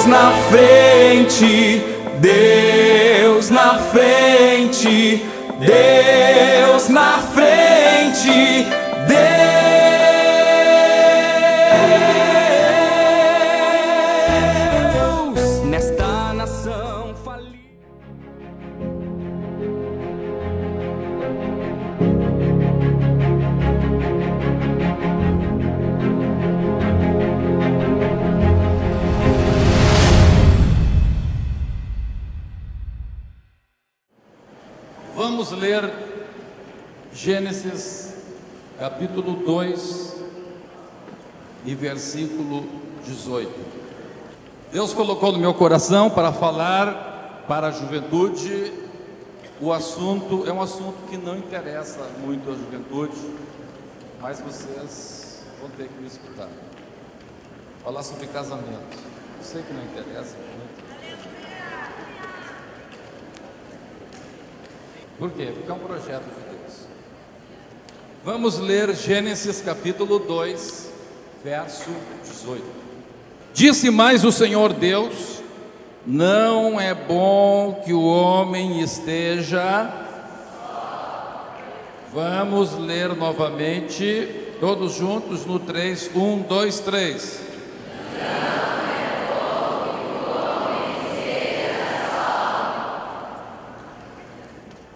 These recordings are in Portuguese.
na frente, Deus na frente, Deus na frente, Deus nesta nação falida. Vamos ler Gênesis capítulo 2 e versículo 18. Deus colocou no meu coração para falar para a juventude. O assunto é um assunto que não interessa muito à juventude, mas vocês vão ter que me escutar. Falar sobre casamento. Eu sei que não interessa muito. Por quê? Porque é um projeto de Deus. Vamos ler Gênesis capítulo 2, verso 18. Disse mais o Senhor Deus: não é bom que o homem esteja... Vamos ler novamente, todos juntos no 3, 1, 2, 3.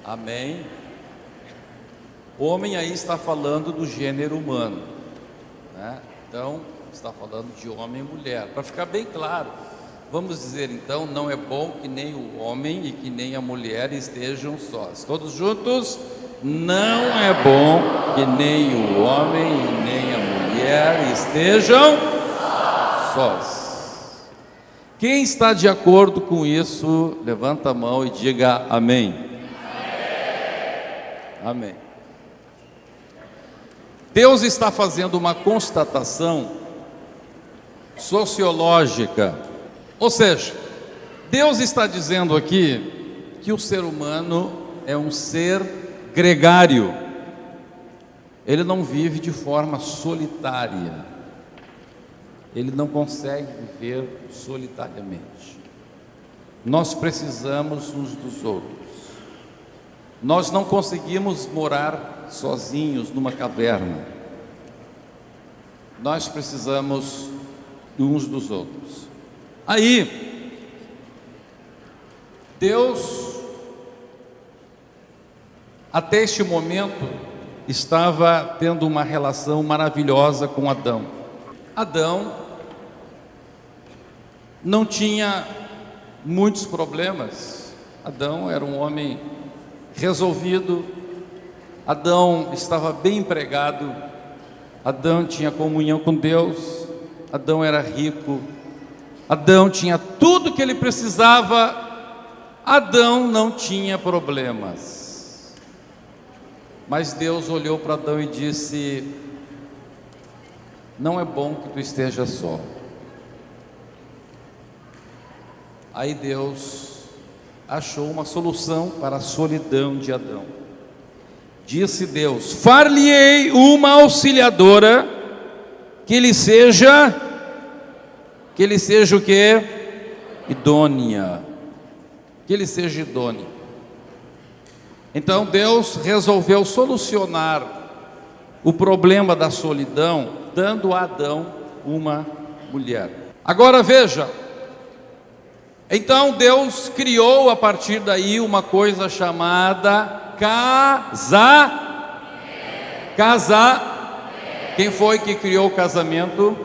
Amém. O homem aí está falando do gênero humano, né? Então, está falando de homem e mulher. Para ficar bem claro, vamos dizer então, não é bom que nem o homem e que nem a mulher estejam sós. Todos juntos, não é bom que nem o homem e nem a mulher estejam sós. Quem está de acordo com isso, levanta a mão e diga amém. Amém. Deus está fazendo uma constatação sociológica, ou seja, Deus está dizendo aqui que o ser humano é um ser gregário, ele não vive de forma solitária, ele não consegue viver solitariamente, nós precisamos uns dos outros. Nós não conseguimos morar sozinhos numa caverna. Nós precisamos uns dos outros. Aí, Deus, até este momento, estava tendo uma relação maravilhosa com Adão. Adão não tinha muitos problemas. Adão era um homem resolvido, Adão estava bem empregado, Adão tinha comunhão com Deus, Adão era rico, Adão tinha tudo que ele precisava, Adão não tinha problemas. Mas Deus olhou para Adão e disse: não é bom que tu estejas só. Aí Deus achou uma solução para a solidão de Adão. Disse Deus: far-lhe-ei uma auxiliadora que lhe seja o quê? Idônea. Que lhe seja idônea. Então Deus resolveu solucionar o problema da solidão, dando a Adão uma mulher. Agora veja, então Deus criou a partir daí uma coisa chamada casar. Quem foi que criou o casamento?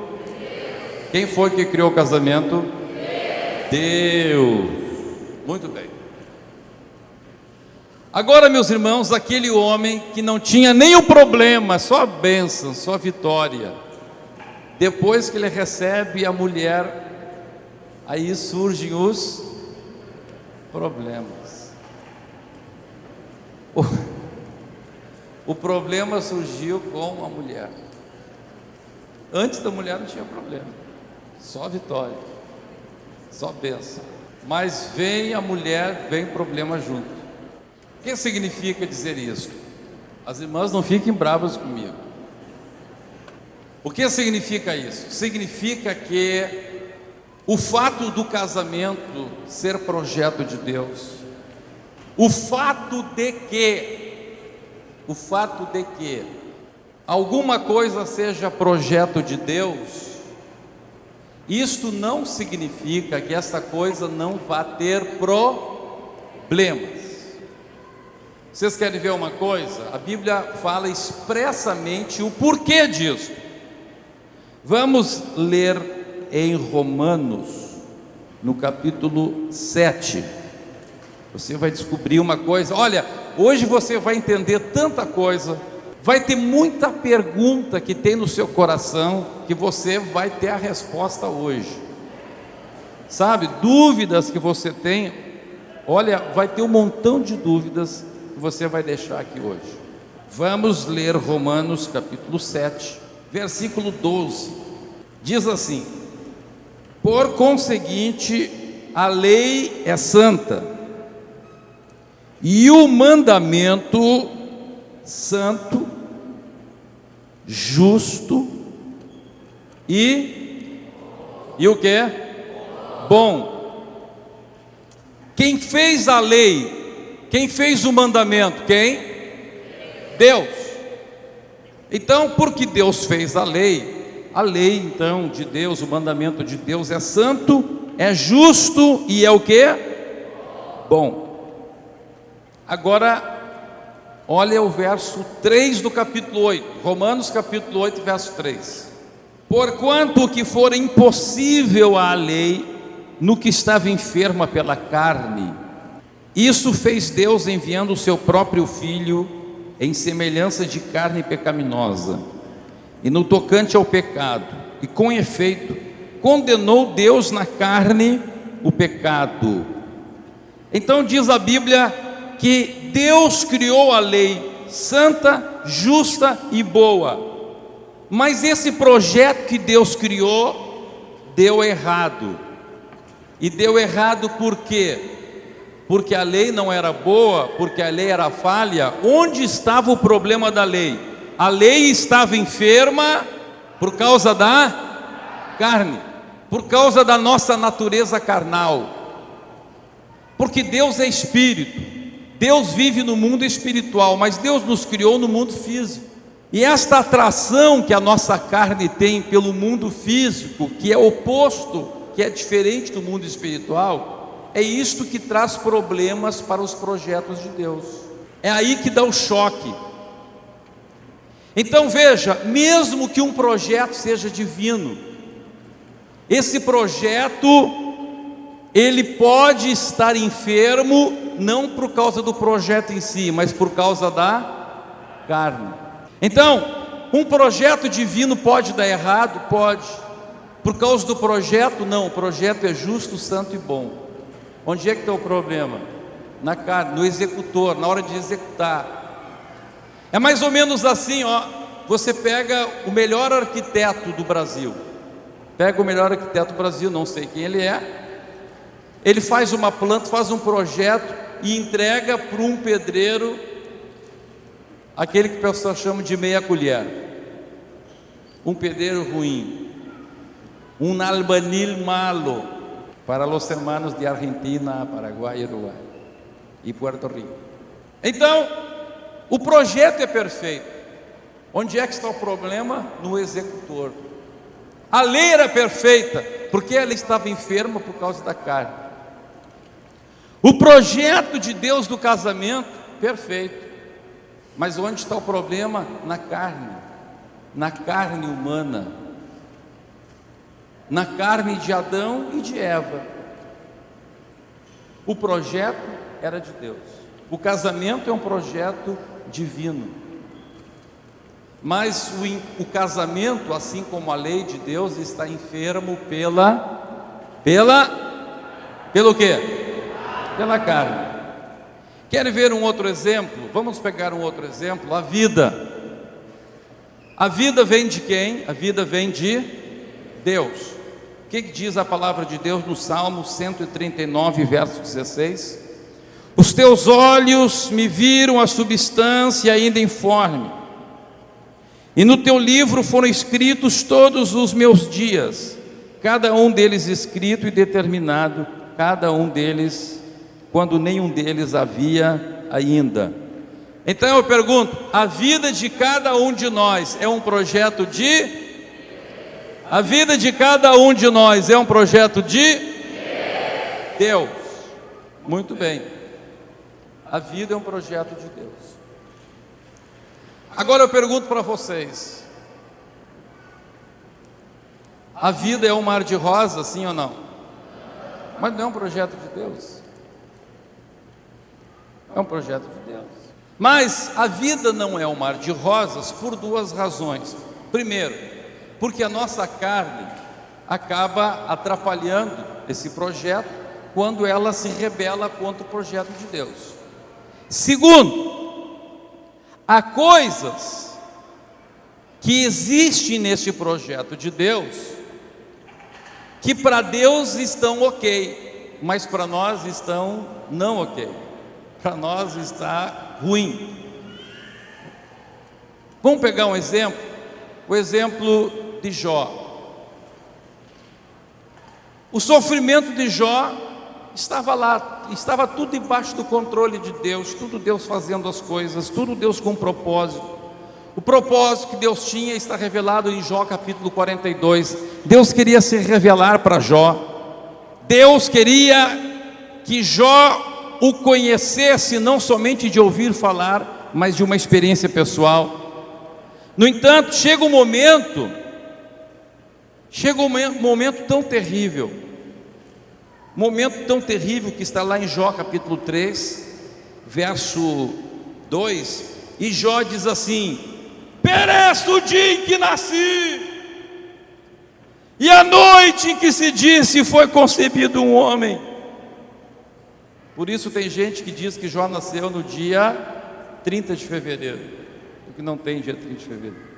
Quem foi que criou o casamento? Deus. Muito bem. Agora, meus irmãos, aquele homem que não tinha nenhum problema, só a bênção, só a vitória, depois que ele recebe a mulher, aí surgem os problemas. O problema surgiu com a mulher. Antes da mulher não tinha problema, só vitória, só bênção. Mas vem a mulher, vem problema junto. O que significa dizer isso? As irmãs não fiquem bravas comigo. O que significa isso? Significa que O fato do casamento ser projeto de Deus, o fato de que alguma coisa seja projeto de Deus, isto não significa que essa coisa não vá ter problemas. Vocês querem ver uma coisa? A Bíblia fala expressamente o porquê disso. Vamos ler em Romanos, no capítulo 7. Você vai descobrir uma coisa. Olha, hoje você vai entender tanta coisa. Vai ter muita pergunta que tem no seu coração, que você vai ter a resposta hoje. Sabe, dúvidas que você tem. Olha, vai ter um montão de dúvidas que você vai deixar aqui hoje. Vamos ler Romanos capítulo 7, versículo 12. Diz assim: por conseguinte, a lei é santa, e o mandamento santo, justo e o que? Bom. Quem fez a lei? Quem fez o mandamento? Quem? Deus. Então, porque Deus fez a lei então de Deus, o mandamento de Deus é santo, é justo e é o que? Bom. Agora, olha o verso 3 do capítulo 8, Romanos capítulo 8, verso 3. Porquanto o que for impossível à lei, no que estava enferma pela carne, isso fez Deus enviando o seu próprio Filho em semelhança de carne pecaminosa, e no tocante ao pecado, e com efeito, condenou Deus na carne o pecado. Então diz a Bíblia que Deus criou a lei santa, justa e boa, mas esse projeto que Deus criou deu errado. E deu errado por quê? Porque a lei não era boa, porque a lei era falha. Onde estava o problema da lei? A lei estava enferma por causa da carne, por causa da nossa natureza carnal, porque Deus é espírito, Deus vive no mundo espiritual, mas Deus nos criou no mundo físico, e esta atração que a nossa carne tem pelo mundo físico, que é oposto, que é diferente do mundo espiritual, é isto que traz problemas para os projetos de Deus. É aí que dá o choque. Então veja, mesmo que um projeto seja divino, esse projeto, ele pode estar enfermo, não por causa do projeto em si, mas por causa da carne. Então, um projeto divino pode dar errado? Pode. Por causa do projeto? Não, o projeto é justo, santo e bom. Onde é que está o problema? Na carne, no executor, na hora de executar. É mais ou menos assim, ó. Você pega o melhor arquiteto do Brasil. Pega o melhor arquiteto do Brasil, não sei quem ele é. Ele faz uma planta, faz um projeto e entrega para um pedreiro, aquele que o pessoal chama de meia colher. Um pedreiro ruim. Um albanil malo. Para os hermanos de Argentina, Paraguai, Uruguai e Puerto Rico. Então, o projeto é perfeito. Onde é que está o problema? No executor. A lei era perfeita, porque ela estava enferma por causa da carne. O projeto de Deus do casamento, perfeito. Mas onde está o problema? Na carne humana, na carne de Adão e de Eva. O projeto era de Deus. O casamento é um projeto divino. Mas o casamento, assim como a lei de Deus, está enfermo pelo quê? Pela carne. Querem ver um outro exemplo? Vamos pegar um outro exemplo. A vida. A vida vem de quem? A vida vem de Deus. O que diz a palavra de Deus no Salmo 139, verso 16? Os teus olhos me viram a substância ainda informe, e no teu livro foram escritos todos os meus dias, cada um deles escrito e determinado, cada um deles, quando nenhum deles havia ainda. Então eu pergunto, a vida de cada um de nós é um projeto de... A vida de cada um de nós é um projeto de Deus. Muito bem. A vida é um projeto de Deus. Agora eu pergunto para vocês: a vida é um mar de rosas, sim ou não? Mas não é um projeto de Deus. É um projeto de Deus. Mas a vida não é um mar de rosas por duas razões. Primeiro, porque a nossa carne acaba atrapalhando esse projeto quando ela se rebela contra o projeto de Deus. Segundo, há coisas que existem neste projeto de Deus que para Deus estão ok, mas para nós estão não ok. Para nós está ruim. Vamos pegar um exemplo, o exemplo de Jó. O sofrimento de Jó estava lá, estava tudo debaixo do controle de Deus, tudo Deus fazendo as coisas, tudo Deus com propósito. O propósito que Deus tinha está revelado em Jó capítulo 42. Deus queria se revelar para Jó. Deus queria que Jó o conhecesse, não somente de ouvir falar, mas de uma experiência pessoal. No entanto, chega um momento tão terrível, que está lá em Jó capítulo 3, verso 2, e Jó diz assim: pereça o dia em que nasci, e a noite em que se disse foi concebido um homem. Por isso tem gente que diz que Jó nasceu no dia 30 de fevereiro, porque não tem dia 30 de fevereiro.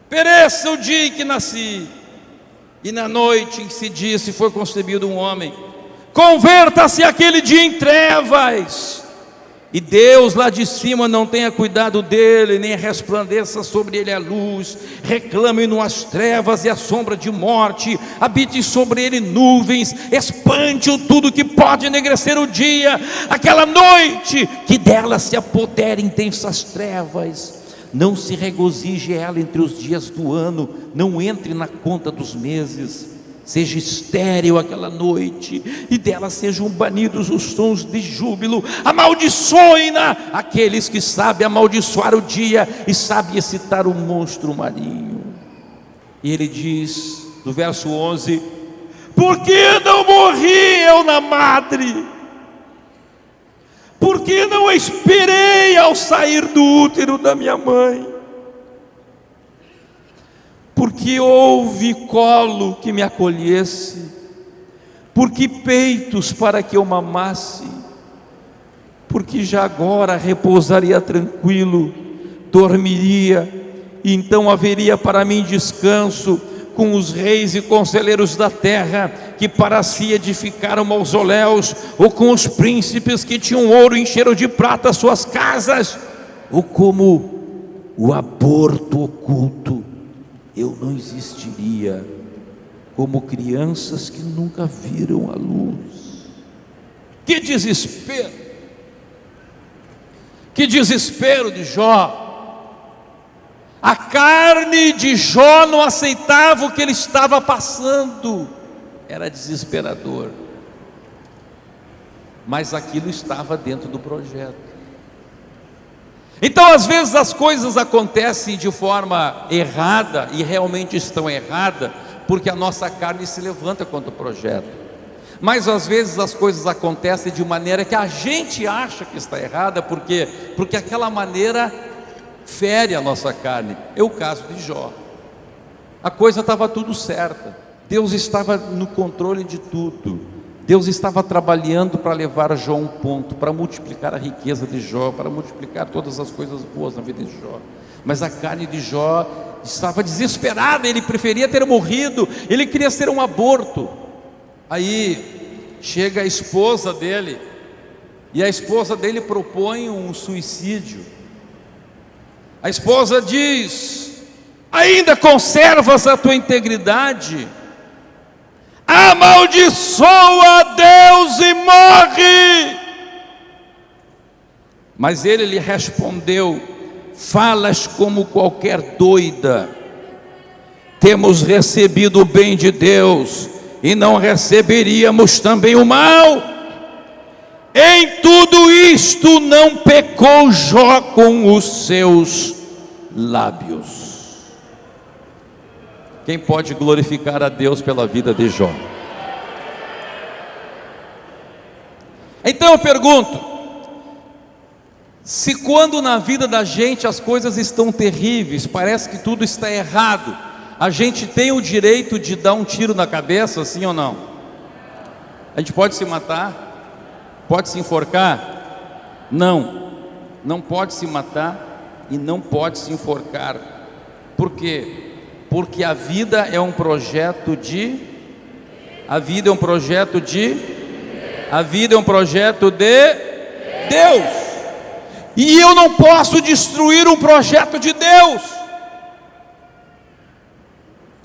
Pereça o dia em que nasci, e na noite em que se disse foi concebido um homem. Converta-se aquele dia em trevas, e Deus lá de cima não tenha cuidado dele, nem resplandeça sobre ele a luz. Reclame-no as trevas e a sombra de morte, habite sobre ele nuvens, espante-o tudo que pode enegrecer o dia. Aquela noite que dela se apodera intensas trevas, não se regozije ela entre os dias do ano, não entre na conta dos meses. Seja estéril aquela noite, e dela sejam banidos os sons de júbilo. Amaldiçoe-na aqueles que sabem amaldiçoar o dia e sabem excitar o monstro marinho. E ele diz, no verso 11: por que não morri eu na madre? Por que não esperei ao sair do útero da minha mãe? Porque houve colo que me acolhesse, porque peitos para que eu mamasse, porque já agora repousaria tranquilo, dormiria, e então haveria para mim descanso com os reis e conselheiros da terra, que para si edificaram mausoléus, ou com os príncipes que tinham ouro e encheram de prata suas casas, ou como o aborto oculto, eu não existiria, como crianças que nunca viram a luz. Que desespero! Que desespero de Jó! A carne de Jó não aceitava o que ele estava passando, era desesperador, mas aquilo estava dentro do projeto. Então às vezes as coisas acontecem de forma errada, e realmente estão erradas, porque a nossa carne se levanta contra o projeto. Mas às vezes as coisas acontecem de maneira que a gente acha que está errada, porque aquela maneira fere a nossa carne. É o caso de Jó. A coisa estava tudo certa, Deus estava no controle de tudo. Deus estava trabalhando para levar Jó a um ponto, para multiplicar a riqueza de Jó, para multiplicar todas as coisas boas na vida de Jó. Mas a carne de Jó estava desesperada, ele preferia ter morrido, ele queria ser um aborto. Aí chega a esposa dele, e a esposa dele propõe um suicídio. A esposa diz: Ainda conservas a tua integridade? Amaldiçoa Deus e morre. Mas ele lhe respondeu: falas como qualquer doida. Temos recebido o bem de Deus, e não receberíamos também o mal? Em tudo isto não pecou Jó com os seus lábios. Quem pode glorificar a Deus pela vida de Jó? Então eu pergunto: se quando na vida da gente as coisas estão terríveis, parece que tudo está errado, a gente tem o direito de dar um tiro na cabeça, sim ou não? A gente pode se matar? Pode se enforcar? Não, não pode se matar e não pode se enforcar. Por quê? Porque a vida é um projeto de... A vida é um projeto de... A vida é um projeto de Deus. E eu não posso destruir um projeto de Deus.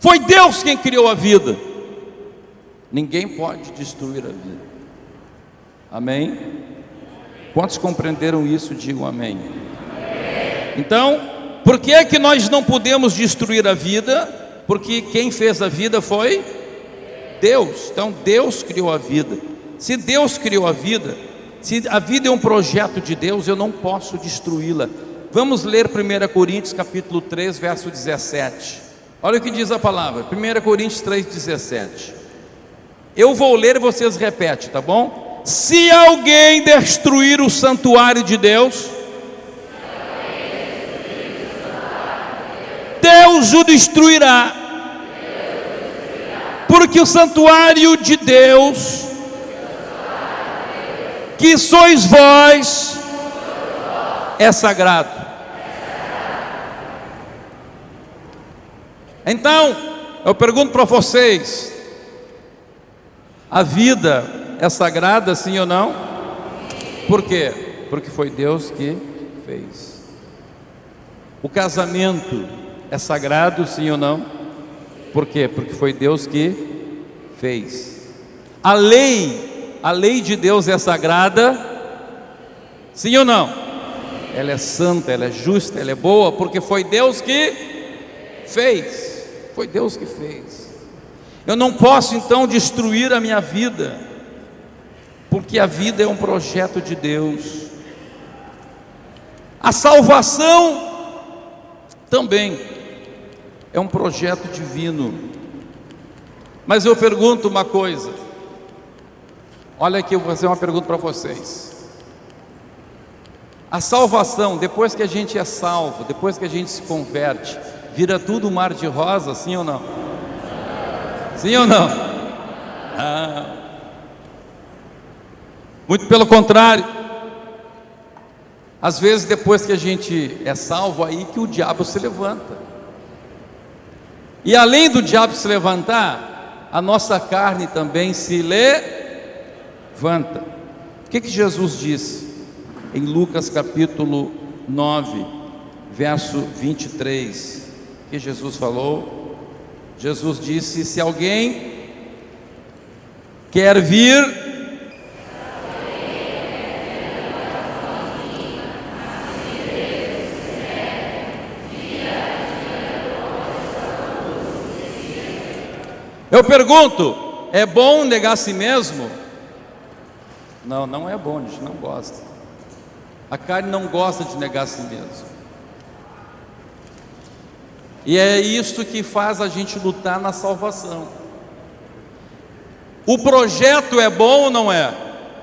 Foi Deus quem criou a vida. Ninguém pode destruir a vida. Amém? Quantos compreenderam isso? Digam amém. Então, por que é que nós não podemos destruir a vida? Porque quem fez a vida foi Deus. Então Deus criou a vida. Se Deus criou a vida, se a vida é um projeto de Deus, eu não posso destruí-la. Vamos ler 1 Coríntios capítulo 3, verso 17. Olha o que diz a palavra, 1 Coríntios 3, 17. Eu vou ler e vocês repetem, tá bom? Se alguém destruir o santuário de Deus, Deus o destruirá, porque o santuário de Deus, que sois vós, é sagrado. Então, eu pergunto para vocês: a vida é sagrada, sim ou não? Por quê? Porque foi Deus que fez. O casamento é sagrado, sim ou não? Por quê? Porque foi Deus que fez. A lei de Deus é sagrada, sim ou não? Ela é santa, ela é justa, ela é boa, porque foi Deus que fez. Foi Deus que fez. Eu não posso então destruir a minha vida, porque a vida é um projeto de Deus. A salvação também é um projeto divino. Mas eu pergunto uma coisa. Olha aqui, eu vou fazer uma pergunta para vocês. A salvação, depois que a gente é salvo, depois que a gente se converte, vira tudo um mar de rosa, sim ou não? Sim ou não? Muito pelo contrário. Às vezes depois que a gente é salvo, aí que o diabo se levanta. E além do diabo se levantar, a nossa carne também se levanta. O que Jesus disse em Lucas capítulo 9, verso 23? O que Jesus falou? Jesus disse: se alguém quer vir, eu pergunto, é bom negar a si mesmo? Não, não é bom, a gente não gosta. A carne não gosta de negar a si mesmo. E é isso que faz a gente lutar na salvação. O projeto é bom ou não é?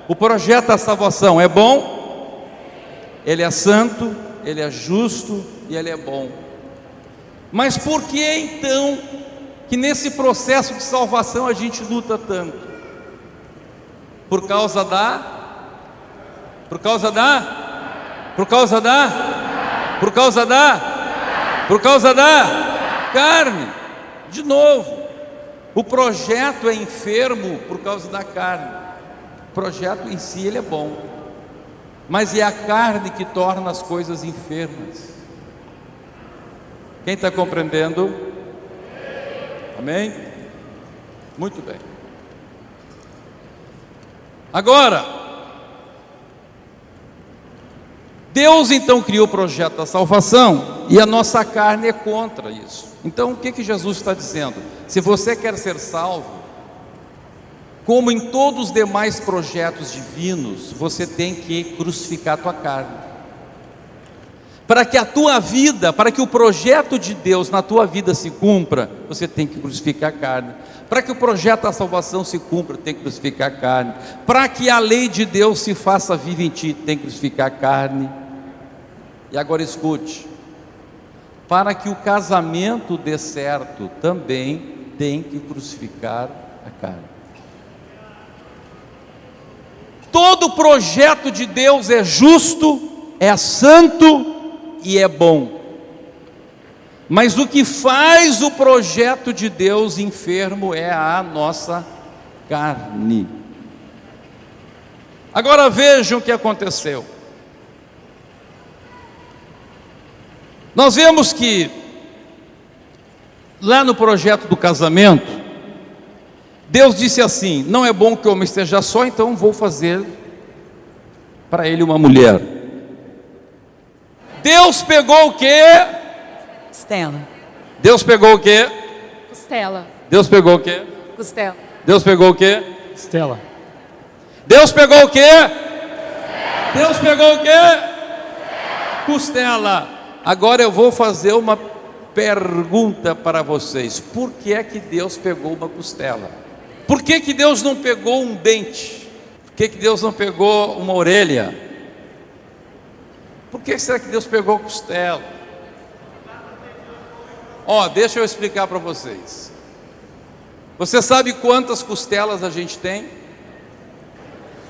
O projeto da salvação é bom? Ele é santo, ele é justo e ele é bom. Mas por que então que nesse processo de salvação a gente luta tanto? Por causa da carne. De novo, o projeto é enfermo por causa da carne. O projeto em si ele é bom, mas é a carne que torna as coisas enfermas. Quem está compreendendo? Amém? Muito bem. Agora, Deus então criou o projeto da salvação e a nossa carne é contra isso. Então o que Jesus está dizendo? Se você quer ser salvo, como em todos os demais projetos divinos, você tem que crucificar a tua carne. Para que a tua vida, para que o projeto de Deus na tua vida se cumpra, você tem que crucificar a carne. Para que o projeto da salvação se cumpra, tem que crucificar a carne. Para que a lei de Deus se faça viva em ti, tem que crucificar a carne. E agora escute, para que o casamento dê certo, também tem que crucificar a carne. Todo projeto de Deus é justo, é santo e é bom. Mas o que faz o projeto de Deus enfermo é a nossa carne. Agora vejam o que aconteceu. Nós vemos que lá no projeto do casamento, Deus disse assim: não é bom que o homem esteja só, então vou fazer para ele uma mulher. Deus pegou o quê? Costela. Deus pegou o quê? Costela. Deus pegou o quê? Costela. Deus pegou o quê? Estela. Deus pegou o quê? Deus pegou o quê? Costela. Agora eu vou fazer uma pergunta para vocês. Por que é que Deus pegou uma costela? Por que que Deus não pegou um dente? Por que que Deus não pegou uma orelha? Por que será que Deus pegou a costela? Deixa eu explicar para vocês. Você sabe quantas costelas a gente tem?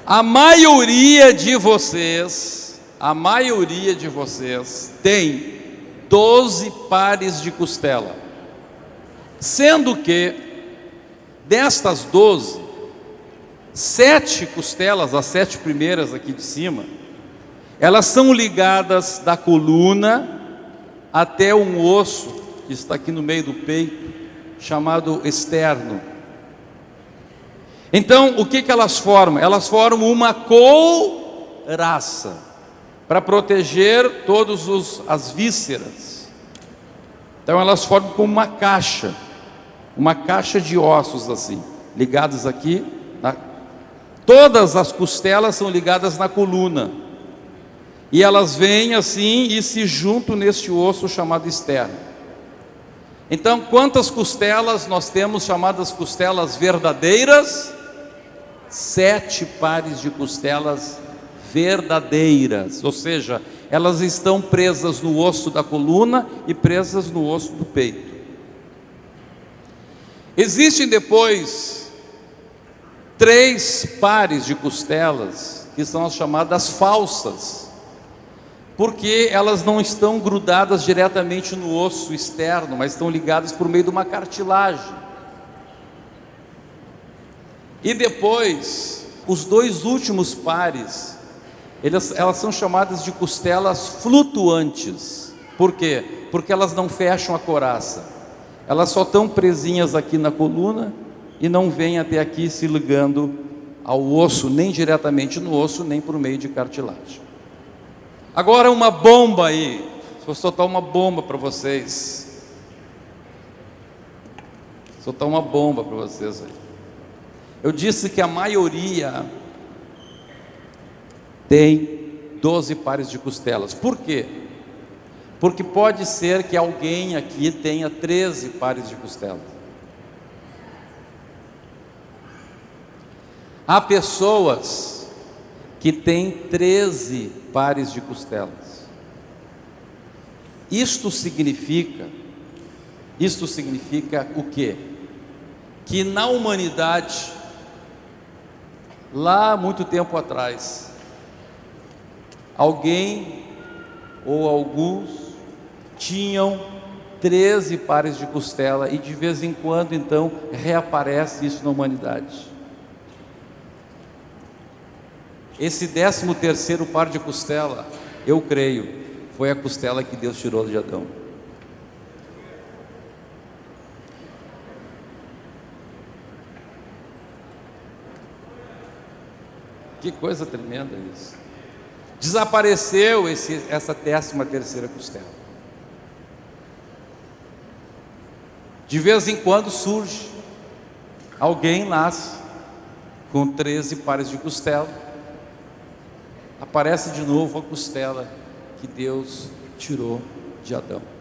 A maioria de vocês tem 12 pares de costela. Sendo que destas 12, 7 costelas, as 7 primeiras aqui de cima, elas são ligadas da coluna até um osso que está aqui no meio do peito, chamado externo. Então, o que elas formam? Elas formam uma couraça para proteger todas as vísceras. Então elas formam como uma caixa de ossos assim, ligados aqui. Todas as costelas são ligadas na coluna, e elas vêm assim e se juntam neste osso chamado externo. Então, quantas costelas nós temos chamadas costelas verdadeiras? 7 pares de costelas verdadeiras, ou seja, elas estão presas no osso da coluna e presas no osso do peito. Existem depois 3 pares de costelas que são as chamadas falsas, porque elas não estão grudadas diretamente no osso externo, mas estão ligadas por meio de uma cartilagem. E depois, os 2 últimos pares, elas são chamadas de costelas flutuantes. Por quê? Porque elas não fecham a couraça. Elas só estão presinhas aqui na coluna e não vêm até aqui se ligando ao osso, nem diretamente no osso, nem por meio de cartilagem. Agora uma bomba aí, vou soltar uma bomba para vocês. Soltar uma bomba para vocês aí. Eu disse que a maioria tem 12 pares de costelas. Por quê? Porque pode ser que alguém aqui tenha 13 pares de costelas. Há pessoas que têm 13 pares de costelas. Isto significa o quê? Que na humanidade, lá muito tempo atrás, alguém ou alguns tinham 13 pares de costela, e de vez em quando então reaparece isso na humanidade. Esse 13º par de costela, eu creio, foi a costela que Deus tirou de Adão. Que coisa tremenda isso. Desapareceu essa 13ª costela. De vez em quando surge, alguém nasce com 13 pares de costela, aparece de novo a costela que Deus tirou de Adão.